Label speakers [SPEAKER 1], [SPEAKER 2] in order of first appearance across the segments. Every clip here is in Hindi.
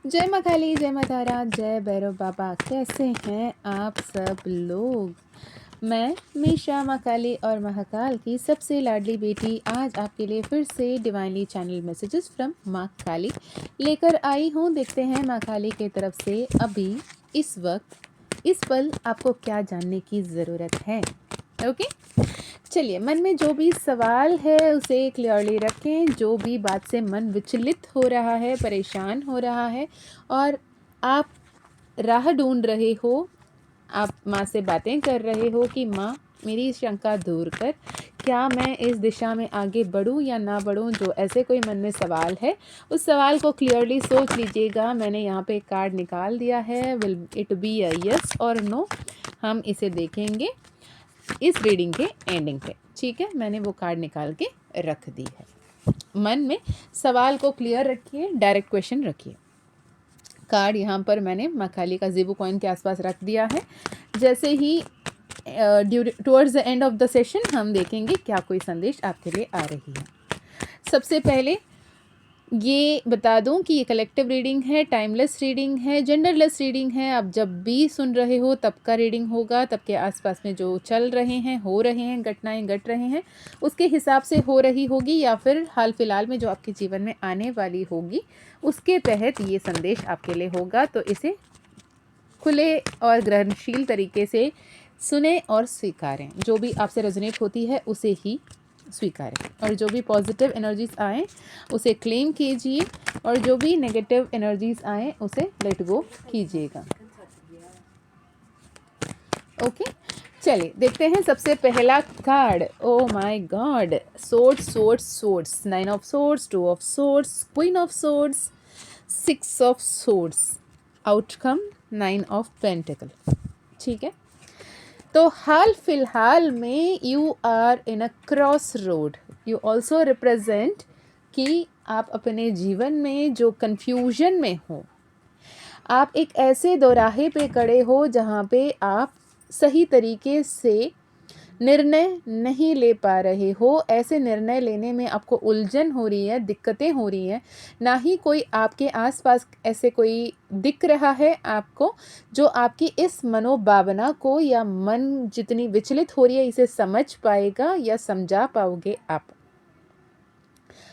[SPEAKER 1] जय माँ काली, जय माँ तारा, जय भैरव बाबा। कैसे हैं आप सब लोग? मैं मीशा माँ काली और महाकाल की सबसे लाडली बेटी आज आपके लिए फिर से डिवाइनली चैनल मैसेजेस फ्रॉम माँ काली लेकर आई हूँ। देखते हैं माँ काली की तरफ से अभी इस वक्त इस पल आपको क्या जानने की ज़रूरत है। ओके, चलिए, मन में जो भी सवाल है उसे क्लियरली रखें। जो भी बात से मन विचलित हो रहा है, परेशान हो रहा है और आप राह ढूंढ रहे हो, आप माँ से बातें कर रहे हो कि माँ मेरी शंका दूर कर, क्या मैं इस दिशा में आगे बढ़ूं या ना बढ़ूं, जो ऐसे कोई मन में सवाल है उस सवाल को क्लियरली सोच लीजिएगा। मैंने यहाँ पे एक कार्ड निकाल दिया है, will it be a yes और नो। हम इसे देखेंगे इस रीडिंग के एंडिंग पे। ठीक है, मैंने वो कार्ड निकाल के रख दी है। मन में सवाल को क्लियर रखिए, डायरेक्ट क्वेश्चन रखिए। कार्ड यहाँ पर मैंने माँ काली का ज़ीबू कॉइन के आसपास रख दिया है। जैसे ही towards the end of the session हम देखेंगे क्या कोई संदेश आपके लिए आ रही है। सबसे पहले ये बता दूं कि ये कलेक्टिव रीडिंग है, टाइमलेस रीडिंग है, जेंडरलेस रीडिंग है। आप जब भी सुन रहे हो तब का रीडिंग होगा, तब के आसपास में जो चल रहे हैं, हो रहे हैं, घटनाएं घट रहे हैं उसके हिसाब से हो रही होगी, या फिर हाल फिलहाल में जो आपके जीवन में आने वाली होगी उसके तहत ये संदेश आपके लिए होगा। तो इसे खुले और ग्रहणशील तरीके से सुने और स्वीकारें। जो भी आपसे रेजोनेट होती है उसे ही स्वीकारें और जो भी पॉजिटिव एनर्जीज आए उसे क्लेम कीजिए और जो भी नेगेटिव एनर्जीज आए उसे लेट गो कीजिएगा। ओके, चलिए देखते हैं सबसे पहला card. Oh my God, swords swords swords, 9 of swords, 2 of swords, queen of swords, 6 of swords, outcome 9 of pentacle. ठीक है, तो हाल फिलहाल में you are in a cross road. You also represent कि आप अपने जीवन में जो कन्फ्यूजन में हो, आप एक ऐसे दोराहे पे खड़े हो जहाँ पे आप सही तरीके से निर्णय नहीं ले पा रहे हो। ऐसे निर्णय लेने में आपको उलझन हो रही है, दिक्कतें हो रही हैं। ना ही कोई आपके आसपास ऐसे कोई दिख रहा है आपको जो आपकी इस मनोभावना को या मन जितनी विचलित हो रही है इसे समझ पाएगा या समझा पाओगे। आप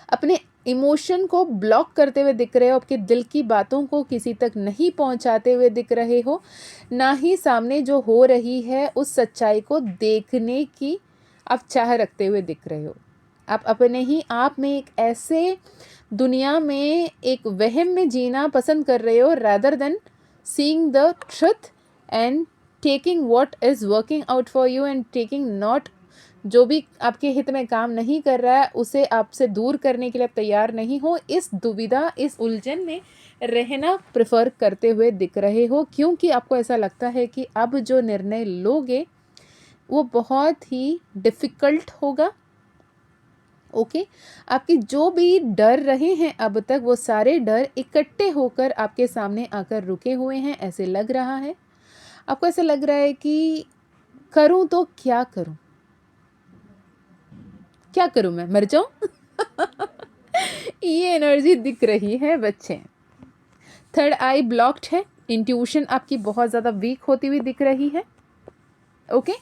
[SPEAKER 1] अपने इमोशन को ब्लॉक करते हुए दिख रहे हो, आपके दिल की बातों को किसी तक नहीं पहुंचाते हुए दिख रहे हो, ना ही सामने जो हो रही है उस सच्चाई को देखने की आप चाह रखते हुए दिख रहे हो। आप अपने ही आप में एक ऐसे दुनिया में एक वहम में जीना पसंद कर रहे हो rather than seeing the truth and taking what is working out for you and taking not, जो भी आपके हित में काम नहीं कर रहा है उसे आपसे दूर करने के लिए आप तैयार नहीं हो। इस दुविधा, इस उलझन में रहना प्रेफर करते हुए दिख रहे हो, क्योंकि आपको ऐसा लगता है कि अब जो निर्णय लोगे वो बहुत ही डिफ़िकल्ट होगा। ओके, आपके जो भी डर रहे हैं अब तक वो सारे डर इकट्ठे होकर आपके सामने आकर रुके हुए हैं। ऐसे लग रहा है, आपको ऐसा लग रहा है कि करूं तो क्या करूं, क्या करूं, मैं मर जाऊं। ये एनर्जी दिख रही है बच्चे। थर्ड आई ब्लॉक्ड है, इंट्यूशन आपकी बहुत ज़्यादा वीक होती हुई दिख रही है। ओके,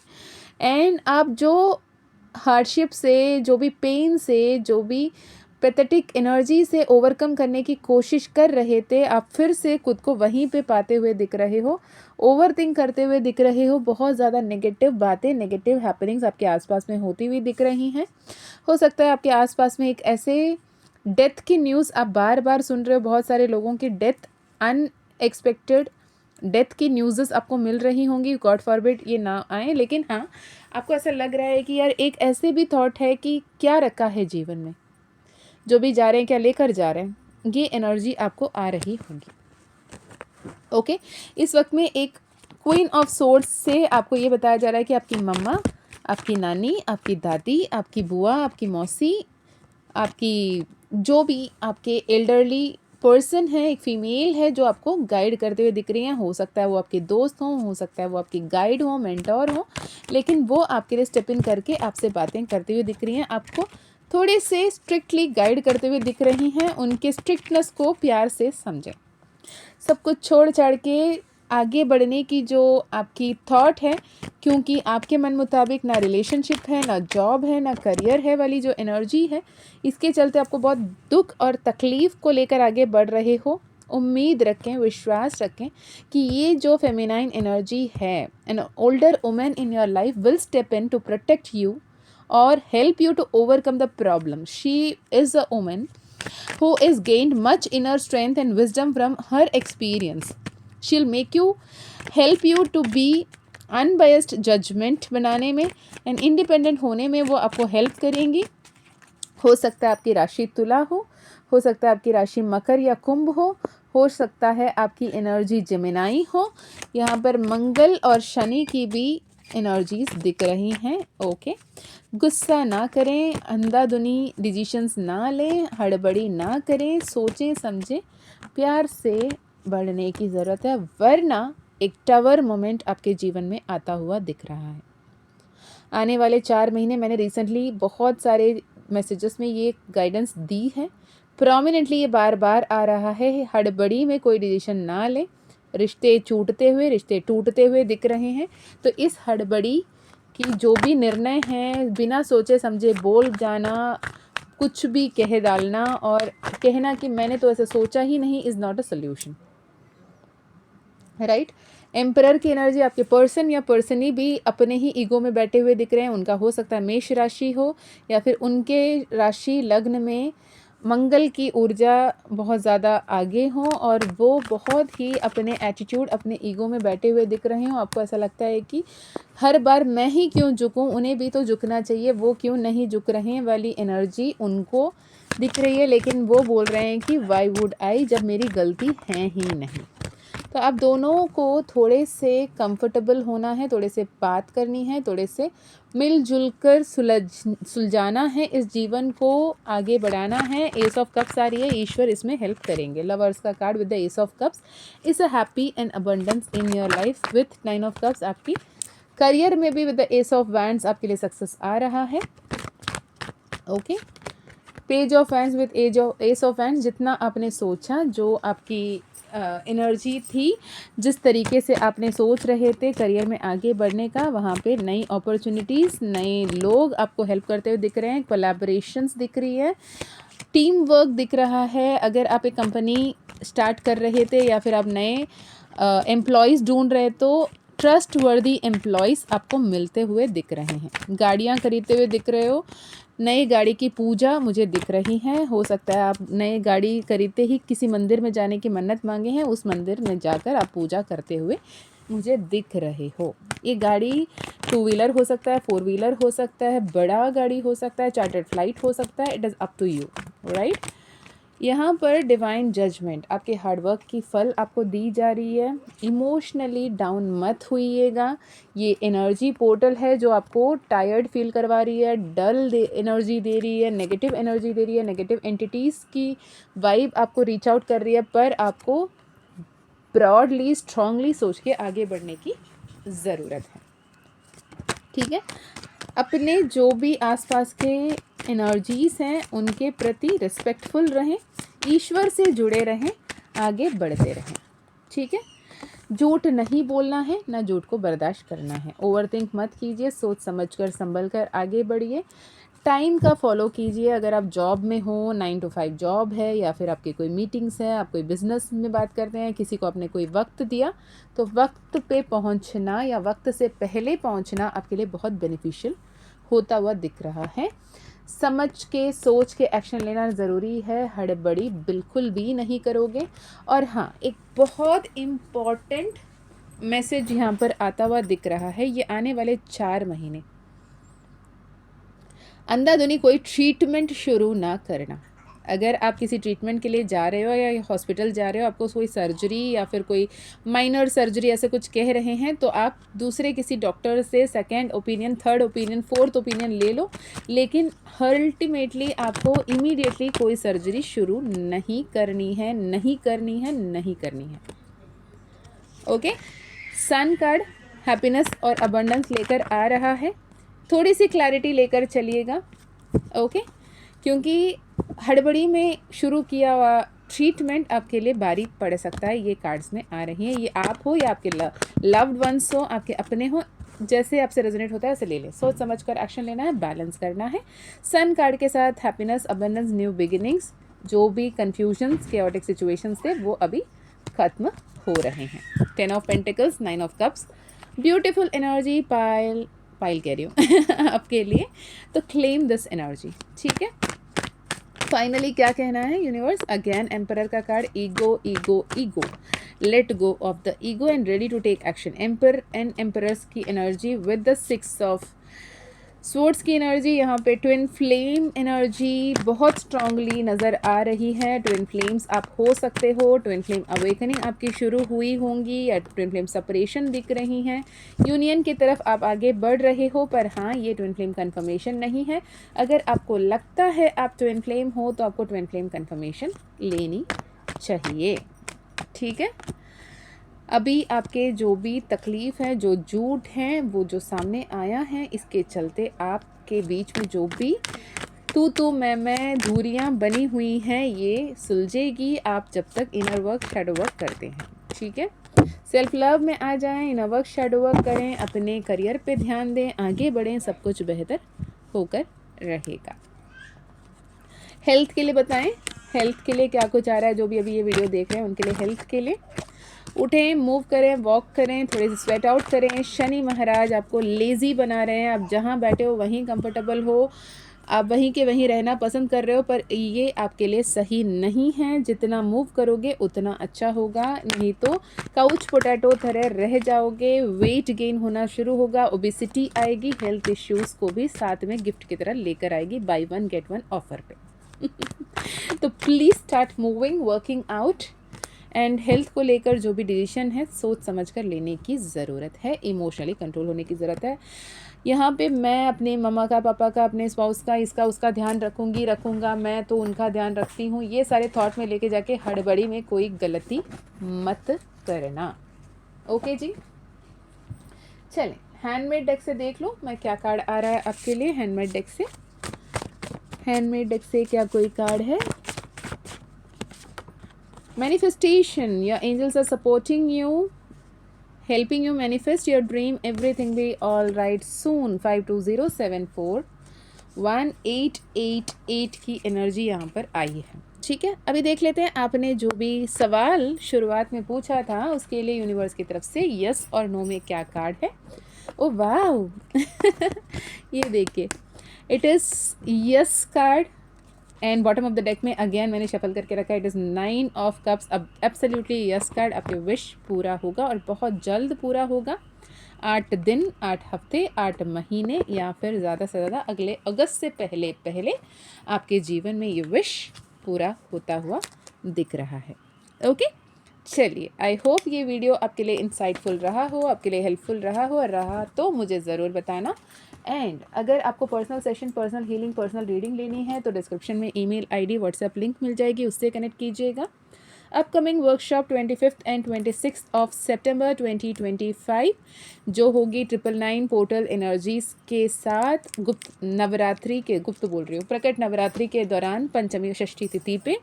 [SPEAKER 1] एंड आप जो हार्डशिप से, जो भी पेन से, जो भी पैथेटिक एनर्जी से ओवरकम करने की कोशिश कर रहे थे, आप फिर से खुद को वहीं पे पाते हुए दिख रहे हो। ओवर थिंक करते हुए दिख रहे हो। बहुत ज़्यादा नेगेटिव बातें, नेगेटिव हैपनिंग्स आपके आसपास में होती हुई दिख रही हैं। हो सकता है आपके आसपास में एक ऐसे डेथ की न्यूज़ आप बार बार सुन रहे हो। बहुत सारे लोगों की डेथ, अनएक्सपेक्टेड डेथ की न्यूज़ेस आपको मिल रही होंगी। गॉड फॉरबिड ये ना आए, लेकिन हाँ, आपको ऐसा लग रहा है कि यार एक ऐसे भी थॉट है कि क्या रखा है जीवन में, जो भी जा रहे हैं क्या लेकर जा रहे हैं, ये एनर्जी आपको आ रही होगी। ओके, इस वक्त में एक क्वीन ऑफ सोर्ड्स से आपको ये बताया जा रहा है कि आपकी मम्मा, आपकी नानी, आपकी दादी, आपकी बुआ, आपकी मौसी, आपकी जो भी आपके एल्डरली पर्सन है, एक फीमेल है जो आपको गाइड करते हुए दिख रही हैं। हो सकता है वो आपके दोस्त हों, हो सकता है वो आपकी गाइड हो, मेंटोर हो, लेकिन वो आपके लिए स्टेप इन करके आपसे बातें करते हुए दिख रही हैं। आपको थोड़े से स्ट्रिक्टली गाइड करते हुए दिख रही हैं। उनके स्ट्रिक्टनेस को प्यार से समझें। सब कुछ छोड़ छाड़ के आगे बढ़ने की जो आपकी थॉट है, क्योंकि आपके मन मुताबिक ना रिलेशनशिप है, ना जॉब है, ना करियर है वाली जो एनर्जी है, इसके चलते आपको बहुत दुख और तकलीफ़ को लेकर आगे बढ़ रहे हो। उम्मीद रखें, विश्वास रखें कि ये जो फेमिनाइन एनर्जी है, an older woman in your life will step in to protect you or help you to overcome the problem. She is a woman who is gained much inner strength and wisdom from her experience. She'll make you, help you to be unbiased judgment बनाने में and independent होने में वो आपको help करेंगी। हो सकता है आपकी राशि तुला हो सकता है आपकी राशि मकर या कुंभ हो सकता है आपकी एनर्जी जेमिनाई हो। यहाँ पर मंगल और शनि की भी एनर्जीज दिख रही हैं। ओके, गुस्सा ना करें, अंधाधुनी डिसीशंस ना लें, हड़बड़ी ना करें, सोचें समझें, प्यार से बढ़ने की ज़रूरत है, वरना एक टावर मोमेंट आपके जीवन में आता हुआ दिख रहा है। आने वाले 4 महीने मैंने रिसेंटली बहुत सारे मैसेजेस में ये गाइडेंस दी है। प्रोमिनेंटली ये बार बार आ रहा है, हड़बड़ी में कोई डिसीजन ना लें। रिश्ते छूटते हुए, रिश्ते टूटते हुए दिख रहे हैं। तो इस हड़बड़ी की जो भी निर्णय हैं, बिना सोचे समझे बोल जाना, कुछ भी कह डालना और कहना कि मैंने तो ऐसा सोचा ही नहीं, is not a solution, right. Emperor की एनर्जी आपके पर्सन या पर्सनी भी अपने ही ईगो में बैठे हुए दिख रहे हैं। उनका हो सकता है मेष राशि हो या फिर उनके राशि लग्न में मंगल की ऊर्जा बहुत ज़्यादा आगे हो और वो बहुत ही अपने एटीट्यूड, अपने ईगो में बैठे हुए दिख रहे हो। आपको ऐसा लगता है कि हर बार मैं ही क्यों झुकूं, उन्हें भी तो झुकना चाहिए, वो क्यों नहीं झुक रहे हैं वाली एनर्जी उनको दिख रही है। लेकिन वो बोल रहे हैं कि वाई वुड आई, जब मेरी गलती है ही नहीं। तो आप दोनों को थोड़े से कंफर्टेबल होना है, थोड़े से बात करनी है, थोड़े से मिलजुल कर सुलझाना है, इस जीवन को आगे बढ़ाना है। एस ऑफ कप्स आ रही है, ईश्वर इसमें हेल्प करेंगे। लवर्स का card with the S of cups is a happy and abundance in your life. With 9 of cups आपकी करियर में भी with the S of wands आपके लिए सक्सेस आ रहा है। Okay, page of wands with S of wands, जितना आपने सोचा, जो आपकी एनर्जी थी, जिस तरीके से आपने सोच रहे थे करियर में आगे बढ़ने का, वहाँ पे नई अपॉर्चुनिटीज़, नए लोग आपको हेल्प करते हुए दिख रहे हैं, कोलैबोरेशंस दिख रही है, टीम वर्क दिख रहा है। अगर आप एक कंपनी स्टार्ट कर रहे थे या फिर आप नए एम्प्लॉयज़ ढूंढ रहे तो ट्रस्ट वर्दी एम्प्लॉयज़ आपको मिलते हुए दिख रहे हैं। गाड़ियाँ खरीदते हुए दिख रहे हो, नई गाड़ी की पूजा मुझे दिख रही है। हो सकता है आप नई गाड़ी खरीदते ही किसी मंदिर में जाने की मन्नत मांगे हैं, उस मंदिर में जाकर आप पूजा करते हुए मुझे दिख रहे हो। ये गाड़ी 2 व्हीलर हो सकता है, 4 व्हीलर हो सकता है, बड़ा गाड़ी हो सकता है, चार्टर्ड फ्लाइट हो सकता है, it is up to you, right. यहाँ पर डिवाइन जजमेंट, आपके हार्डवर्क की फल आपको दी जा रही है। इमोशनली डाउन मत होइएगा। ये एनर्जी पोर्टल है जो आपको टायर्ड फील करवा रही है, डल एनर्जी दे रही है, नेगेटिव एनर्जी दे रही है, नेगेटिव एंटिटीज़ की वाइब आपको रीच आउट कर रही है, पर आपको ब्रॉडली स्ट्रांगली सोच के आगे बढ़ने की ज़रूरत है, ठीक है। अपने जो भी आसपास के एनर्जीज़ हैं उनके प्रति रिस्पेक्टफुल रहें, ईश्वर से जुड़े रहें, आगे बढ़ते रहें, ठीक है। झूठ नहीं बोलना है, ना झूठ को बर्दाश्त करना है। ओवरथिंक मत कीजिए, सोच समझकर संभल कर आगे बढ़िए। टाइम का फॉलो कीजिए। अगर आप जॉब में हो, 9 to 5 जॉब है या फिर आपकी कोई मीटिंग्स है, आप कोई बिज़नेस में बात करते हैं, किसी को आपने कोई वक्त दिया, तो वक्त पे पहुंचना या वक्त से पहले पहुंचना आपके लिए बहुत बेनिफिशियल होता हुआ दिख रहा है। समझ के, सोच के एक्शन लेना ज़रूरी है, हड़बड़ी बिल्कुल भी नहीं करोगे। और हाँ, एक बहुत इम्पॉर्टेंट मैसेज यहाँ पर आता हुआ दिख रहा है, ये आने वाले 4 महीने अंधाधुनी कोई ट्रीटमेंट शुरू ना करना। अगर आप किसी ट्रीटमेंट के लिए जा रहे हो या हॉस्पिटल जा रहे हो, आपको कोई सर्जरी या फिर कोई माइनर सर्जरी ऐसे कुछ कह रहे हैं, तो आप दूसरे किसी डॉक्टर से second opinion, third opinion, fourth opinion ले लो। लेकिन अल्टीमेटली आपको इमीडिएटली कोई सर्जरी शुरू नहीं करनी है, नहीं करनी है, नहीं करनी है। ओके, सन कार्ड हैप्पीनेस और अबंडेंस लेकर आ रहा है। थोड़ी सी क्लैरिटी लेकर चलिएगा, ओके, क्योंकि हड़बड़ी में शुरू किया हुआ ट्रीटमेंट आपके लिए बारी पड़ सकता है, ये कार्ड्स में आ रही हैं। ये आप हो या आपके लव्ड वंस हो, आपके अपने हो, जैसे आपसे रेजोनेट होता है उसे ले लें। सोच समझ कर एक्शन लेना है, बैलेंस करना है। सन कार्ड के साथ हैप्पीनेस, अबंडेंस, न्यू बिगिनिंग्स, जो भी कन्फ्यूजन्स, केओटिक सिचुएशंस थे वो अभी खत्म हो रहे हैं। 10 of pentacles, 9 of cups, beautiful energy pile कह रही हूँ आपके लिए, तो क्लेम दिस एनर्जी। ठीक है, फाइनली क्या कहना है यूनिवर्स? अगेन एम्परर का card, ego ego ego, let go of the ego and ready to take action. Empress and emperor's की energy with the 6 of swords की एनर्जी, यहाँ पे ट्विन फ्लेम एनर्जी बहुत स्ट्रांगली नज़र आ रही है। ट्विन फ्लेम्स आप हो सकते हो, ट्विन फ्लेम अवेकनिंग आपकी शुरू हुई होंगी या ट्विन फ्लेम सेपरेशन दिख रही हैं। यूनियन की तरफ आप आगे बढ़ रहे हो, पर हाँ ये ट्विन फ्लेम कन्फर्मेशन नहीं है। अगर आपको लगता है आप ट्विन फ्लेम हो तो आपको ट्विन फ्लेम कन्फर्मेशन लेनी चाहिए। ठीक है, अभी आपके जो भी तकलीफ़ है, जो झूठ हैं, वो जो सामने आया है, इसके चलते आपके बीच में जो भी तू मैं दूरियां बनी हुई हैं, ये सुलझेगी आप जब तक इनर वर्क, शैडो वर्क करते हैं। ठीक है, सेल्फ लव में आ जाएं, इनर वर्क, शैडो वर्क करें, अपने करियर पे ध्यान दें, आगे बढ़ें, सब कुछ बेहतर होकर रहेगा। हेल्थ के लिए बताएं, हेल्थ के लिए क्या कुछ आ रहा है? जो भी अभी ये वीडियो देख रहे हैं उनके लिए हेल्थ के लिए उठें, मूव करें, वॉक करें, थोड़े से स्वेट आउट करें। शनि महाराज आपको लेज़ी बना रहे हैं, आप जहाँ बैठे हो वहीं कंफर्टेबल हो, आप वहीं के वहीं रहना पसंद कर रहे हो, पर ये आपके लिए सही नहीं है। जितना मूव करोगे उतना अच्छा होगा, नहीं तो काउच पोटैटो तरह रह जाओगे, वेट गेन होना शुरू होगा, ओबेसिटी आएगी, हेल्थ इश्यूज़ को भी साथ में गिफ्ट की तरह लेकर आएगी, बाई 1 गेट 1 ऑफर पे। तो please start moving, working out, and health को लेकर जो भी डिसीजन है सोच समझ कर लेने की ज़रूरत है, इमोशनली कंट्रोल होने की ज़रूरत है। यहाँ पे मैं अपने मम्मा का, पापा का, अपने स्पाउस का, इसका उसका ध्यान रखूँगा, मैं तो उनका ध्यान रखती हूँ, ये सारे थॉट में लेके जाके हड़बड़ी में कोई गलती मत करना। ओके जी, चलें हैंडमेड डेक से देख लो मैं क्या कार्ड आ रहा है आपके लिए। हैंडमेड डेक से, हैंडमेड डेक से क्या कोई कार्ड है? Manifestation, your angels are supporting you, helping you manifest your dream, everything be all right soon। 520741 1888 की एनर्जी यहाँ पर आई है। ठीक है, अभी देख लेते हैं आपने जो भी सवाल शुरुआत में पूछा था उसके लिए यूनिवर्स की तरफ से यस और नो में क्या कार्ड है। ओ वाह ये देखिए, it is yes card, and bottom of the deck में अगेन मैंने शफल करके रखा है, इट इज़ 9 ऑफ कप्स। अब एब्सोल्युटली यस कार्ड, आपके विश पूरा होगा और बहुत जल्द पूरा होगा। 8 दिन, 8 हफ्ते, 8 महीने या फिर ज़्यादा से ज़्यादा अगले अगस्त से पहले पहले आपके जीवन में ये विश पूरा होता हुआ दिख रहा है। ओके, चलिए, आई होप ये वीडियो आपके लिए इंसाइटफुल रहा हो, आपके लिए हेल्पफुल रहा हो, और रहा तो मुझे ज़रूर बताना। एंड अगर आपको personal session, personal healing, personal reading लेनी है तो डिस्क्रिप्शन में ईमेल आईडी, व्हाट्सएप लिंक मिल जाएगी, उससे कनेक्ट कीजिएगा। अपकमिंग वर्कशॉप 25 एंड 26 ऑफ सितंबर 2025 जो होगी 999 पोर्टल एनर्जीज के साथ गुप्त नवरात्रि के, गुप्त बोल रही हूँ, प्रकट नवरात्रि के दौरान पंचमी षष्ठी तिथि पे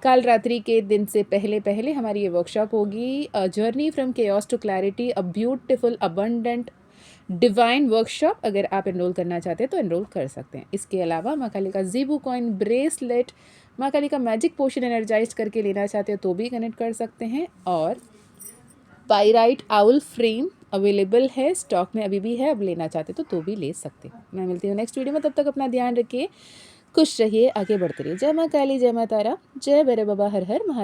[SPEAKER 1] काल रात्रि के दिन से पहले पहले हमारी ये वर्कशॉप होगी। Journey from chaos to clarity, a beautiful abundant divine workshop. अगर आप एनरोल करना चाहते हैं तो एनरोल कर सकते हैं। इसके अलावा माँ काली का ज़ीबू कॉइन ब्रेसलेट, माँ काली का मैजिक पोशन एनर्जाइज करके लेना चाहते हो तो भी कनेक्ट कर सकते हैं। और पाइराइट आउल फ्रेम अवेलेबल है, स्टॉक में अभी भी है, अब लेना चाहते तो भी ले सकते हैं। मैं मिलती हूँ नेक्स्ट वीडियो में, तब तक अपना ध्यान रखिए, खुश रहिए, आगे बढ़ते रहिए। जय माँ काली, जय माँ तारा, जय भैरव बाबा, हर हर महादेव।